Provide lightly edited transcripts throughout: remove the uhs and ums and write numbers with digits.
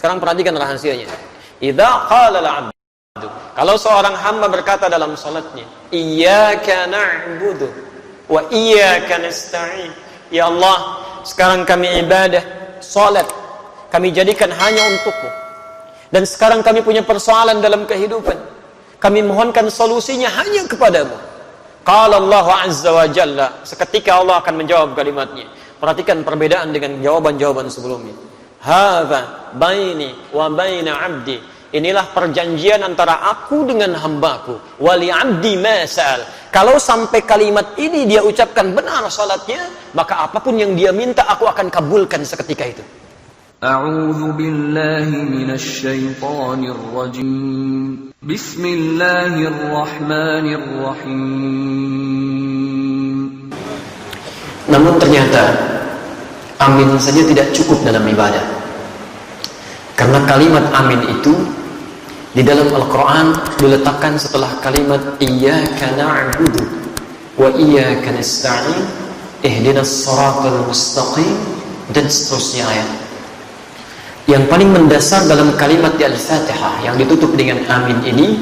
Sekarang perhatikan rahasianya. Idza qala al-'abdu, kalau seorang hamba berkata dalam salatnya, iyyaka na'budu wa iyyaka nasta'in. Ya Allah, sekarang kami ibadah, salat kami jadikan hanya untukmu. Dan sekarang kami punya persoalan dalam kehidupan. Kami mohonkan solusinya hanya kepadamu. Qala Allah Azza wa Jalla, seketika Allah akan menjawab kalimatnya. Perhatikan perbedaan dengan jawaban-jawaban sebelumnya. Hadza baini wa baina 'abdi. Inilah perjanjian antara aku dengan hambaku. Wali 'abdi ma sa'al. Kalau sampai kalimat ini dia ucapkan benar salatnya, maka apapun yang dia minta aku akan kabulkan seketika itu. A'udzu billahi minasy syaithanir rajim. Bismillahirrahmanirrahim. Namun ternyata amin saja tidak cukup dalam ibadah. Karena kalimat amin itu di dalam Al-Quran diletakkan setelah kalimat iyyaka na'budu wa iyyaka nasta'in ihdinas siratal mustaqim dan seterusnya ayat. Yang paling mendasar dalam kalimat di Al-Fatihah yang ditutup dengan amin ini,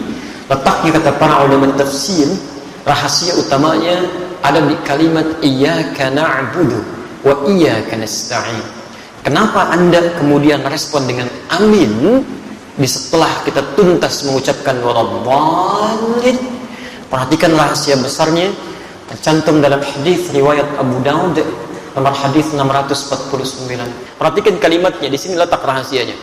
letaknya kata para ulama tafsir, rahasia utamanya ada di kalimat iyyaka na'budu wa iyyaka nasta'in. Kenapa Anda kemudian respon dengan amin di setelah kita tuntas mengucapkan waladhdallin? Perhatikan rahasia besarnya tercantum dalam hadis riwayat Abu Daud nomor hadis 649. Perhatikan kalimatnya, di sini letak rahasianya.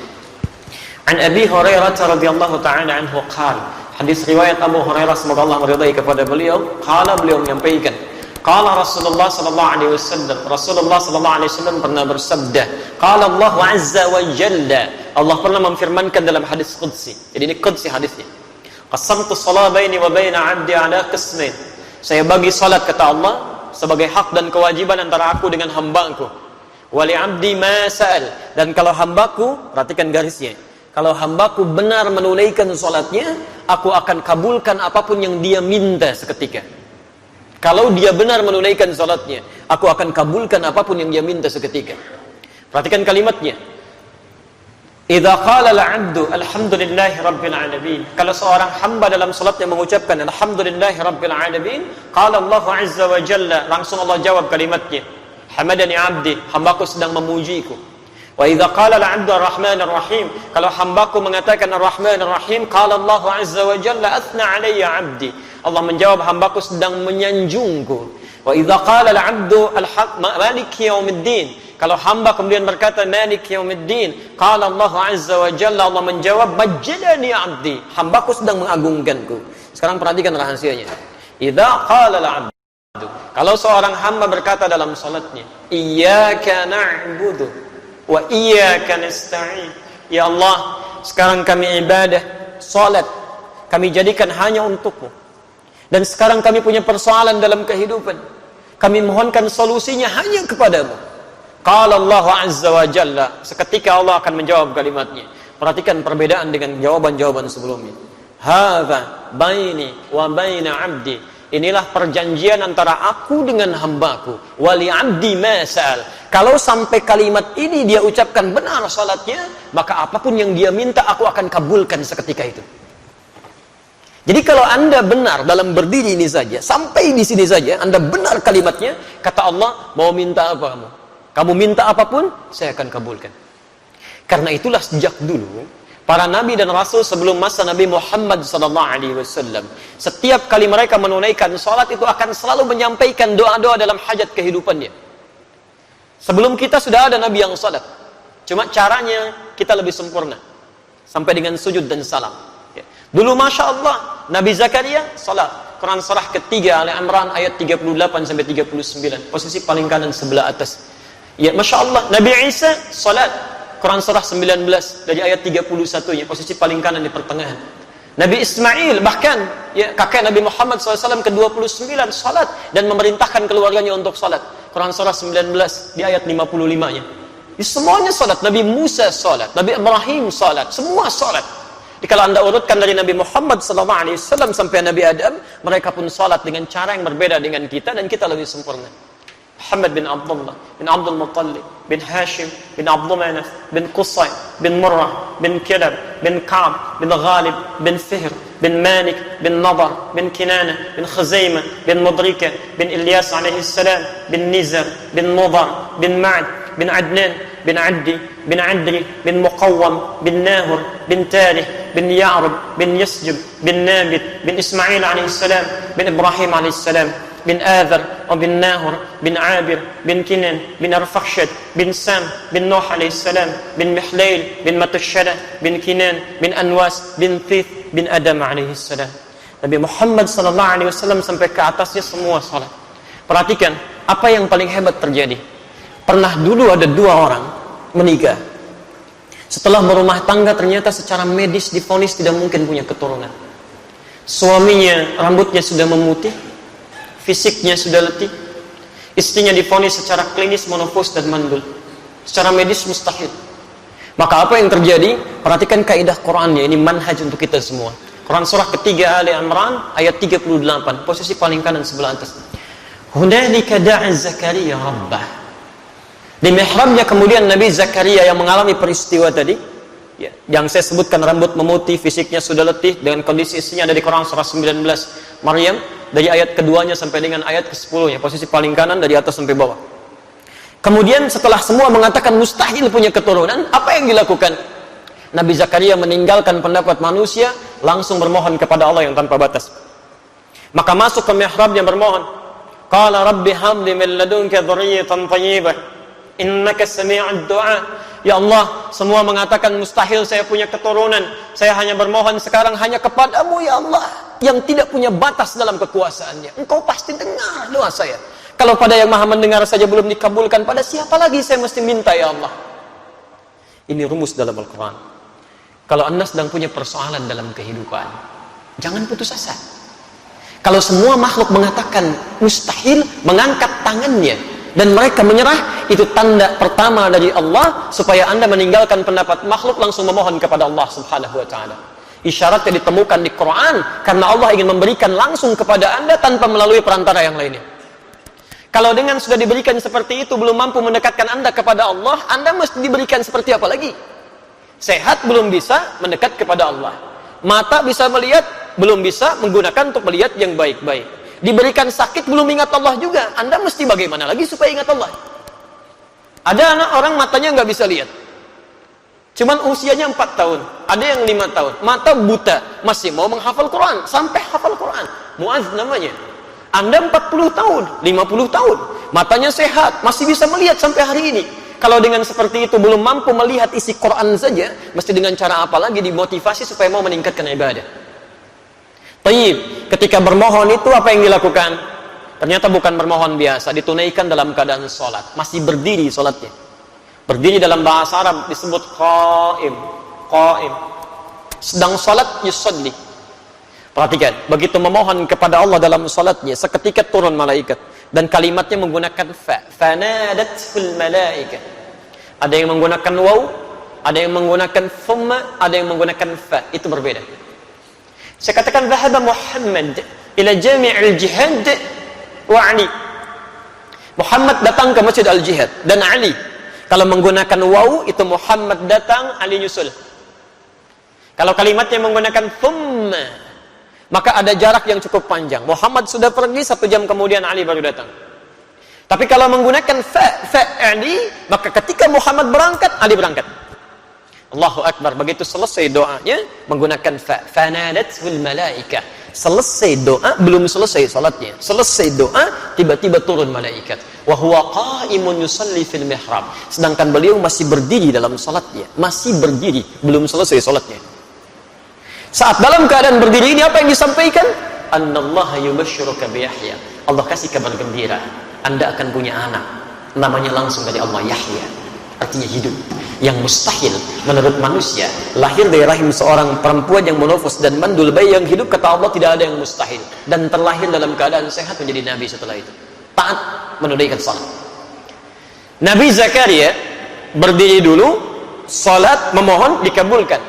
An Abi Hurairah radhiyallahu ta'ala anhu qala, hadis riwayat Abu Hurairah semoga Allah meridai kepada beliau, qala, beliau menyampaikan, qala Rasulullah sallallahu alaihi wasallam, Rasulullah sallallahu alaihi wasallam pernah bersabda, qala Allah azza wa jalla, Allah pernah memfirmankan dalam hadis qudsi. Jadi ini qudsi hadisnya. Qasamtu shalah baini wa baina 'abdi ala qismain. Saya bagi salat kata Allah sebagai hak dan kewajiban antara aku dengan hambaku. Wali 'abdi ma sa'al, dan kalau hambaku, perhatikan garisnya, kalau hambaku benar menunaikan salatnya, aku akan kabulkan apapun yang dia minta seketika. Kalau dia benar menunaikan salatnya, aku akan kabulkan apapun yang dia minta seketika. Perhatikan kalimatnya. Idza qala al-'abdu alhamdulillahi rabbil alamin. Kalau seorang hamba dalam salatnya mengucapkan alhamdulillahi rabbil alamin, qala Allah azza wa jalla, langsung Allah jawab kalimatnya, hamadani 'abdi, hambaku sedang memujiku. Wa idza qala al-'abdu ar-rahmanir rahim, kalau hambaku mengatakan ar-rahmanir rahim, qala Allah azza wa jalla athna 'alayya 'abdi, Allah menjawab hambaku sedang menyanjungku. Wa idza qala al-'abdu maliki yaumiddin, kalau hamba kemudian berkata maliki yaumiddin, qala Allah azza wa jalla, Allah menjawab majjadani 'abdi, hambaku sedang mengagungkanku. Sekarang perhatikan rahasianya. Idza qala al-'abdu, kalau seorang hamba berkata dalam salatnya, iyyaka na'budu wa iyyaka nasta'in. Ya Allah, sekarang kami ibadah, salat kami jadikan hanya untukmu. Dan sekarang kami punya persoalan dalam kehidupan. Kami mohonkan solusinya hanya kepadamu. Qala Allah azza wa jalla, seketika Allah akan menjawab kalimatnya. Perhatikan perbedaan dengan jawaban-jawaban sebelumnya. Hadza baini wa baina 'abdi. Inilah perjanjian antara aku dengan hambaku. Wali 'abdi ma sa'al. Kalau sampai kalimat ini dia ucapkan benar salatnya, maka apapun yang dia minta aku akan kabulkan seketika itu. Jadi kalau Anda benar dalam berdiri ini saja, sampai di sini saja Anda benar kalimatnya, kata Allah, mau minta apa kamu? Kamu minta apapun, saya akan kabulkan. Karena itulah sejak dulu para nabi dan rasul sebelum masa Nabi Muhammad SAW, setiap kali mereka menunaikan salat itu akan selalu menyampaikan doa-doa dalam hajat kehidupannya. Sebelum kita sudah ada nabi yang salat, cuma caranya kita lebih sempurna sampai dengan sujud dan salam. Dulu Masya Allah, Nabi Zakaria salat, Quran surah ketiga Ali Imran ayat 38 sampai 39, posisi paling kanan sebelah atas. Ya Masya Allah, Nabi Isa salat, Quran surah 19 dari ayat 31-nya, posisi paling kanan di pertengahan. Nabi Ismail bahkan ya kakek Nabi Muhammad SAW ke-29 salat dan memerintahkan keluarganya untuk salat, Quran surah 19 di ayat 55-nya. Semuanya salat. Nabi Musa salat, Nabi Ibrahim salat, semua salat. Jadi kalau Anda urutkan dari Nabi Muhammad SAW sampai Nabi Adam, mereka pun salat dengan cara yang berbeda dengan kita dan kita lebih sempurna. Muhammad bin Abdullah bin Abdul Muttalib bin Hashim bin Abdul Manaf bin Qusay bin Murrah bin Kilab bin Ka'ab bin Ghalib bin Fihr bin Malik bin Nadar bin Kinana bin Khuzaimah bin Mudrika bin Ilyas alaihi salam bin Nizar bin Mudar bin Ma'ad bin Adnan bin Addi bin Adri bin Muqawwam bin Nahur bin Tarih bin Ya'rub bin Yasjub bin Nabit bin Ismail alaihi salam bin Ibrahim alaihi salam bin Adhar bin Nahur bin Abir bin Kinan bin Arfakhshad bin Sam bin Nuh alaihi salam bin Mihlail bin Matashada bin Kinan bin Anwas bin Thith bin Adam alaihi salam. Nabi Muhammad sallallahu alaihi wasallam sampai ke atasnya semua salat. Perhatikan apa yang paling hebat terjadi. Pernah dulu ada 2 orang menikah. Setelah berumah tangga ternyata secara medis divonis tidak mungkin punya keturunan. Suaminya rambutnya sudah memutih, fisiknya sudah letih, istrinya divonis secara klinis menopause dan mandul. Secara medis mustahil. Maka apa yang terjadi? Perhatikan kaidah Qur'annya, ini manhaj untuk kita semua. Quran surah ketiga Ali Imran ayat 38, posisi paling kanan sebelah atas. Hunalika da'a Zakaria rabbah. Di mihrabnya kemudian Nabi Zakaria yang mengalami peristiwa tadi, ya, yang saya sebutkan rambut memutih, fisiknya sudah letih, dengan kondisi istrinya ada di Quran surah 19 Maryam, dari ayat keduanya sampai dengan ayat ke-10 nya, posisi paling kanan dari atas sampai bawah. Kemudian setelah semua mengatakan mustahil punya keturunan, apa yang dilakukan? Nabi Zakaria meninggalkan pendapat manusia, langsung bermohon kepada Allah yang tanpa batas. Maka masuk ke mihrabnya bermohon. Qala rabbi habli min ladunka dzurriyyatan thayyibah innaka sami'ud du'a. Ya Allah, semua mengatakan mustahil saya punya keturunan. Saya hanya bermohon sekarang hanya kepadamu ya Allah, yang tidak punya batas dalam kekuasaannya. Engkau pasti dengar doa saya. Kalau pada yang maha mendengar saja belum dikabulkan, pada siapa lagi saya mesti minta ya Allah? Ini rumus dalam Al-Quran. Kalau Anda sedang punya persoalan dalam kehidupan, jangan putus asa. Kalau semua makhluk mengatakan mustahil, mengangkat tangannya dan mereka menyerah, itu tanda pertama dari Allah supaya Anda meninggalkan pendapat makhluk, langsung memohon kepada Allah Subhanahu wa taala. Isyaratnya ditemukan di Quran karena Allah ingin memberikan langsung kepada Anda tanpa melalui perantara yang lainnya. Kalau dengan sudah diberikan seperti itu belum mampu mendekatkan Anda kepada Allah, Anda mesti diberikan seperti apa lagi? Sehat belum bisa mendekat kepada Allah. Mata bisa melihat, belum bisa menggunakan untuk melihat yang baik-baik. Diberikan sakit belum ingat Allah juga. Anda mesti bagaimana lagi supaya ingat Allah? Ada anak orang matanya nggak bisa lihat, cuman usianya 4 tahun, ada yang 5 tahun, mata buta, masih mau menghafal Quran, sampai hafal Quran. Muaz namanya. Anda 40 tahun, 50 tahun, matanya sehat, masih bisa melihat sampai hari ini. Kalau dengan seperti itu belum mampu melihat isi Quran saja, mesti dengan cara apa lagi dimotivasi supaya mau meningkatkan ibadah? Tayyib, ketika bermohon itu apa yang dilakukan? Ternyata bukan bermohon biasa, ditunaikan dalam keadaan sholat. Masih berdiri sholatnya. Berdiri dalam bahasa Arab disebut qa'im. Qa'im. Sedang sholat yusalli. Perhatikan, begitu memohon kepada Allah dalam sholatnya, seketika turun malaikat. Dan kalimatnya menggunakan fa. Fanadatul malaika. Ada yang menggunakan waw, ada yang menggunakan thumma, ada yang menggunakan fa. Itu berbeda. Saya katakan dhahaba Muhammad ila jami'il jihad wa Ali. Muhammad datang ke Masjid Al-Jihad dan Ali. Kalau menggunakan waw itu Muhammad datang, Ali nyusul. Kalau kalimatnya menggunakan thumma, maka ada jarak yang cukup panjang. Muhammad sudah pergi, 1 jam kemudian Ali baru datang. Tapi kalau menggunakan fa Ali, maka ketika Muhammad berangkat, Ali berangkat. Allahu Akbar. Begitu selesai doanya menggunakan fa. Fanadatul malaika. Selesai doa, belum selesai salatnya. Selesai doa, tiba-tiba turun malaikat. Wa huwa qa'imun yusalli fil mihrab. Sedangkan beliau masih berdiri dalam salatnya. Masih berdiri, belum selesai salatnya. Saat dalam keadaan berdiri ini apa yang disampaikan? Annallaha yubashshiruka bi Yahya. Allah kasih kabar gembira. Anda akan punya anak. Namanya langsung dari Allah, Yahya. Artinya hidup. Yang mustahil menurut manusia, lahir dari rahim seorang perempuan yang monofos dan mandul, bayi yang hidup, kata Allah tidak ada yang mustahil, dan terlahir dalam keadaan sehat menjadi nabi setelah itu, taat menunaikan salat. Nabi Zakaria berdiri dulu, salat, memohon, dikabulkan.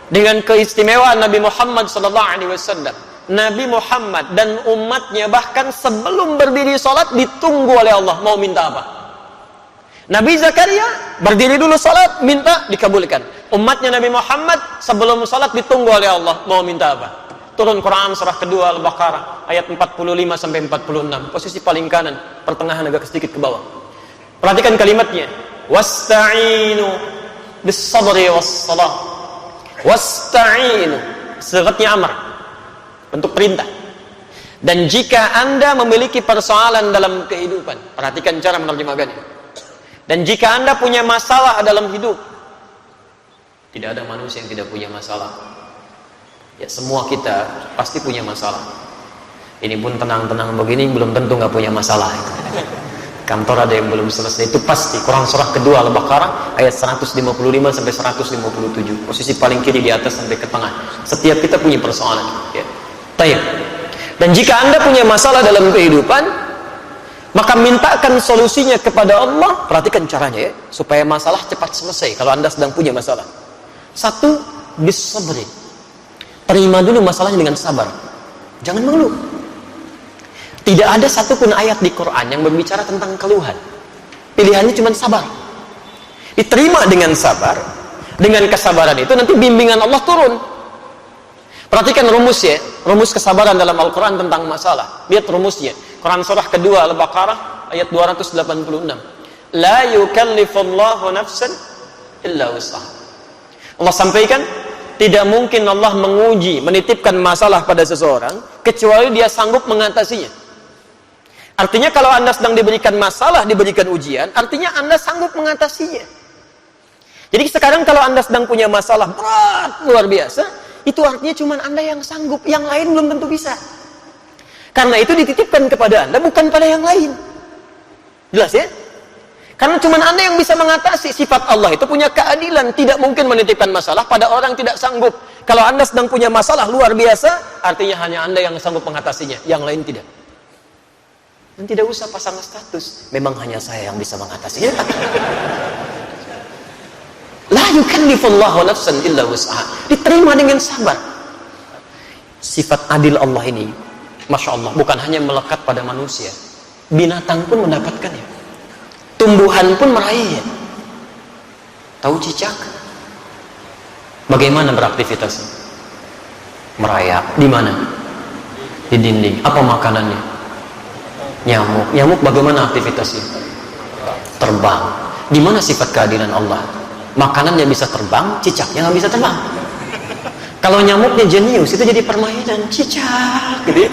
Dengan keistimewaan Nabi Muhammad SAW, Nabi Muhammad dan umatnya bahkan sebelum berdiri sholat ditunggu oleh Allah mau minta apa. Nabi Zakaria berdiri dulu sholat, minta, dikabulkan. Umatnya Nabi Muhammad sebelum sholat ditunggu oleh Allah mau minta apa. Turun Quran surah kedua Al-Baqarah ayat 45 sampai 46, posisi paling kanan, pertengahan agak sedikit ke bawah. Perhatikan kalimatnya. Wasta'inu bis-sabri was-salah. Wasta'inu, sifatnya amar, bentuk perintah. Dan jika Anda memiliki persoalan dalam kehidupan, perhatikan cara menerjemahkannya. Dan jika Anda punya masalah dalam hidup, tidak ada manusia yang tidak punya masalah. Ya, semua kita pasti punya masalah. Ini pun tenang-tenang begini belum tentu nggak punya masalah. Kantor ada yang belum selesai, itu pasti. Quran surah kedua Al-Baqarah ayat 155 sampai 157, posisi paling kiri di atas sampai ke tengah. Setiap kita punya persoalan, ya. Tayyib. Dan jika Anda punya masalah dalam kehidupan, maka mintakan solusinya kepada Allah. Perhatikan caranya, ya, supaya masalah cepat selesai. Kalau Anda sedang punya masalah, satu, bis-sabri, terima dulu masalahnya dengan sabar, jangan mengeluh. Tidak ada satupun ayat di Quran yang berbicara tentang keluhan. Pilihannya cuma sabar. Diterima dengan sabar. Dengan kesabaran itu nanti bimbingan Allah turun. Perhatikan rumus, ya, rumus kesabaran dalam Al-Quran tentang masalah. Lihat rumusnya, Quran surah kedua Al-Baqarah ayat 286. La yukallifullahu nafsan illa wus'aha. Allah sampaikan, tidak mungkin Allah menguji, menitipkan masalah pada seseorang kecuali dia sanggup mengatasinya. Artinya kalau Anda sedang diberikan masalah, diberikan ujian, artinya Anda sanggup mengatasinya. Jadi sekarang kalau Anda sedang punya masalah berat, luar biasa, itu artinya cuma Anda yang sanggup, yang lain belum tentu bisa. Karena itu dititipkan kepada Anda, bukan pada yang lain. Jelas, ya? Karena cuma Anda yang bisa mengatasi. Sifat Allah itu punya keadilan, tidak mungkin menitipkan masalah pada orang tidak sanggup. Kalau Anda sedang punya masalah luar biasa, artinya hanya Anda yang sanggup mengatasinya, yang lain tidak. Dan tidak usah pasang status, memang hanya saya yang bisa mengatasinya. La yukallifullahu nafsan illa wus'aha. Diterima dengan sabar. Sifat adil Allah ini, Masya Allah, bukan hanya melekat pada manusia, binatang pun mendapatkannya, tumbuhan pun meraihnya. Tahu cicak? Bagaimana beraktivitasnya? Merayap. Di mana? Di dinding. Apa makanannya? Nyamuk. Nyamuk bagaimana aktivitasnya? Terbang. Di mana sifat keadilan Allah? Makanannya bisa terbang, cicaknya nggak bisa terbang. Kalau nyamuknya jenius, itu jadi permainan cicak, gitu ya.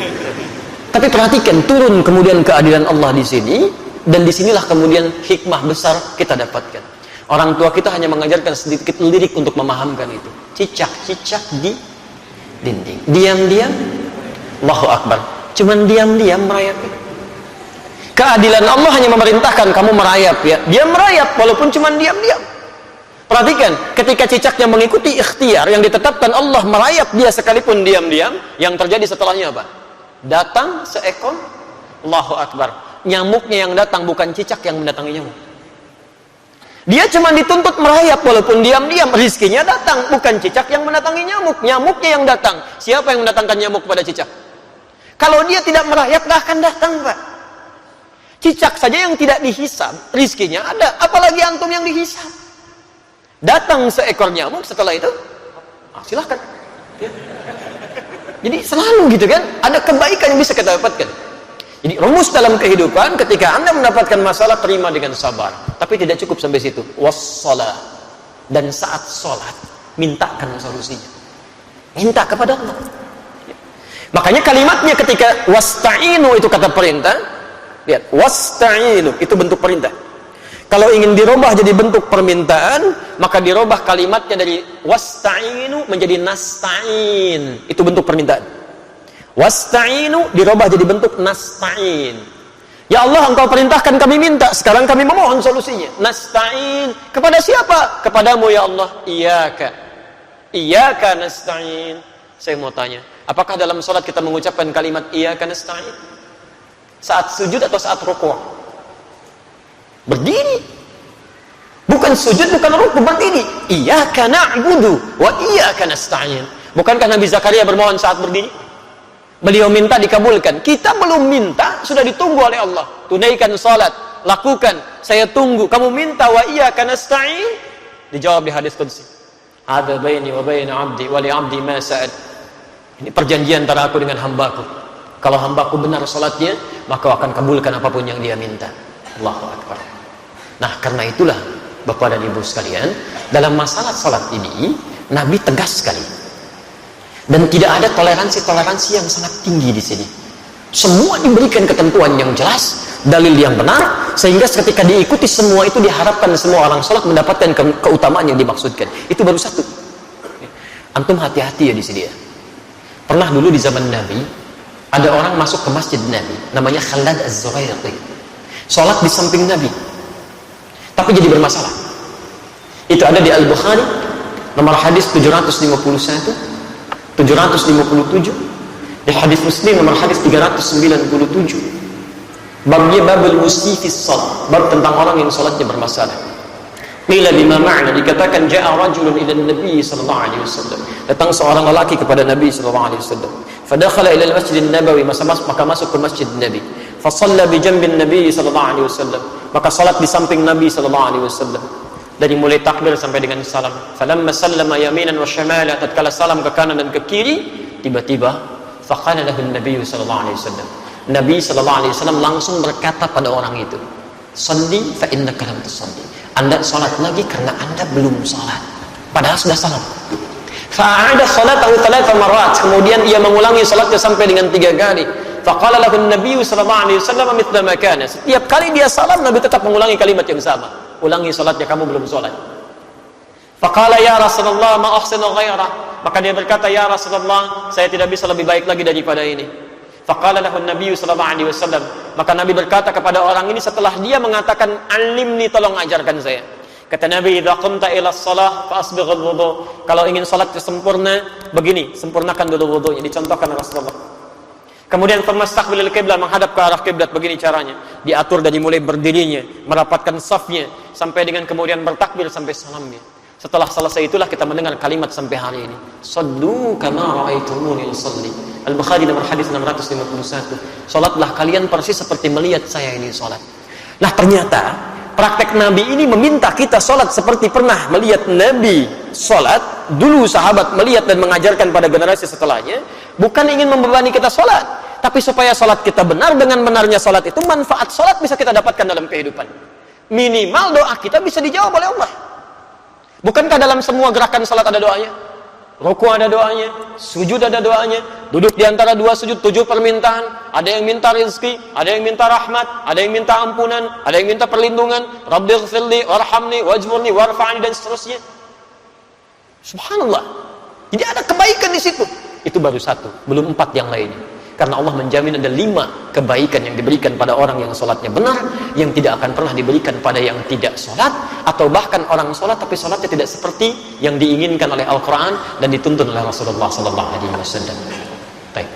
Tapi perhatikan, turun kemudian keadilan Allah di sini, dan disinilah kemudian hikmah besar kita dapatkan. Orang tua kita hanya mengajarkan sedikit lirik untuk memahamkan itu. Cicak-cicak di dinding. Diam-diam, Allahu Akbar. Cuman diam-diam merayap. Keadilan Allah hanya memerintahkan kamu merayap, ya. Dia merayap walaupun cuma diam-diam. Perhatikan, ketika cicaknya mengikuti ikhtiar yang ditetapkan Allah, merayap dia sekalipun diam-diam, yang terjadi setelahnya apa? Datang seekor, Allahu Akbar. Nyamuknya yang datang, bukan cicak yang mendatangi nyamuk. Dia cuma dituntut merayap walaupun diam-diam, rizkinya datang, bukan cicak yang mendatangi nyamuk. Nyamuknya yang datang. Siapa yang mendatangkan nyamuk pada cicak? Kalau dia tidak merayap, gak akan datang, Pak. Cicak saja yang tidak dihisab, rizkinya ada, apalagi antum yang dihisab. Datang seekor nyamuk, setelah itu silahkan, ya. Jadi selalu gitu kan, ada kebaikan yang bisa kita dapatkan. Jadi rumus dalam kehidupan, ketika Anda mendapatkan masalah, terima dengan sabar. Tapi tidak cukup sampai situ. Wassalah. Dan saat sholat, mintakan solusinya, minta kepada Allah, ya. Makanya kalimatnya ketika wasta'inu itu kata perintah. Lihat, wasta'inu itu bentuk perintah. Kalau ingin dirubah jadi bentuk permintaan, maka dirubah kalimatnya dari wasta'inu menjadi nasta'in. Itu bentuk permintaan. Wasta'inu dirubah jadi bentuk nasta'in. Ya Allah, Engkau perintahkan kami minta, sekarang kami memohon solusinya. Nasta'in. Kepada siapa? Kepadamu ya Allah. Iyyaka nasta'in. Saya mau tanya, apakah dalam sholat kita mengucapkan kalimat iyyaka nasta'in? Saat sujud atau saat rukuk? Berdiri. Bukan sujud, bukan rukuk, berdiri. Iyyaka na'budu wa iyyaka nasta'in. Bukankah Nabi Zakaria bermohon saat berdiri? Beliau minta dikabulkan. Kita belum minta, sudah ditunggu oleh Allah. Tunaikan salat, lakukan, saya tunggu. Kamu minta wa iyyaka nasta'in, dijawab di hadis qudsi. Ada baini wa baina 'abdi wa li 'abdi ma sa'ad. Ini perjanjian antara aku dengan hambaku. Kalau hambaku benar salatnya, maka akan kabulkan apapun yang dia minta. Allahu akbar. Nah, karena itulah Bapak dan Ibu sekalian, dalam masalah salat ini Nabi tegas sekali. Dan tidak ada toleransi yang sangat tinggi di sini. Semua diberikan ketentuan yang jelas, dalil yang benar, sehingga ketika diikuti semua itu diharapkan semua orang sholat mendapatkan keutamaan yang dimaksudkan. Itu baru satu. Antum hati-hati ya di sini ya. Pernah dulu di zaman Nabi, ada orang masuk ke masjid Nabi, namanya Khalad Az-Zurairqi. Sholat di samping Nabi, tapi jadi bermasalah. Itu ada di Al-Bukhari, nomor hadis 751. 757 di hadis Muslim nomor hadis 397. Babnya babul mustifis salat, bab tentang orang yang salatnya bermasalah. Qila bima ma'na, dikatakan ja'a rajulun ila Nabi sallallahu alaihi wasallam, datang seorang lelaki kepada Nabi sallallahu alaihi wasallam. Fadakhala ila al-masjid an-nabawi, maka masuk ke masjid Nabi. Fa shalla bi janbin Nabi sallallahu alaihi wasallam, maka salat di samping Nabi sallallahu alaihi wasallam. Dari mulai takbir sampai dengan salam. Falamma sallama yaminan wa shamala, tatkala salam ke kanan dan ke kiri, tiba-tiba faqala lahu an-nabiy sallallahu alaihi wasallam. Nabi sallallahu alaihi wasallam langsung berkata pada orang itu, "Shalli fa innaka lam tusalli." Anda salat lagi karena Anda belum salat. Padahal sudah salam. Fa'ada salatahu thalatha marrat, kemudian ia mengulangi salatnya sampai dengan 3 kali. Faqala lahu an-nabiy sallallahu alaihi wasallam mithla ma kana. Setiap kali dia salam, Nabi tetap mengulangi kalimat yang sama. Ulangi salatnya, kamu belum salat. Faqala ya Rasulullah ma ahsinu ghairah, maka dia berkata, ya Rasulullah, saya tidak bisa lebih baik lagi daripada ini. Faqala lahu an-nabiy sallallahu alaihi wasallam, maka Nabi berkata kepada orang ini setelah dia mengatakan alimni, tolong ajarkan saya. Kata Nabi, idza qumta ila shalah fa asbighul wudu, kalau ingin salatnya sempurna begini, sempurnakan dulu wudunya, dicontohkan Rasulullah. Kemudian famastaqbilal qiblah, menghadap ke arah kiblat, begini caranya. Diatur dari mulai berdirinya, merapatkan safnya, sampai dengan kemudian bertakbir sampai salamnya. Setelah selesai itulah kita mendengar kalimat sampai hari ini. Sallu kama ra'aitumuni usalli. Al-Bukhari nomor hadis 651. Salatlah kalian persis seperti melihat saya ini salat. Nah, ternyata praktek Nabi ini meminta kita salat seperti pernah melihat Nabi salat. Dulu sahabat melihat dan mengajarkan pada generasi setelahnya, bukan ingin membebani kita salat, tapi supaya salat kita benar. Dengan benarnya salat itu, manfaat salat bisa kita dapatkan dalam kehidupan. Minimal doa kita bisa dijawab oleh Allah. Bukankah dalam semua gerakan salat ada doanya? Ruku ada doanya, sujud ada doanya, duduk di antara 2 sujud 7 permintaan. Ada yang minta rezeki, ada yang minta rahmat, ada yang minta ampunan, ada yang minta perlindungan. Rabbighfirli warhamni wajburni warfa'ni, dan seterusnya. Subhanallah. Jadi ada kebaikan di situ. Itu baru 1, belum 4 yang lainnya. Karena Allah menjamin ada 5 kebaikan yang diberikan pada orang yang sholatnya benar, yang tidak akan pernah diberikan pada yang tidak sholat, atau bahkan orang sholat tapi sholatnya tidak seperti yang diinginkan oleh Al-Quran dan dituntun oleh Rasulullah SAW. Baik.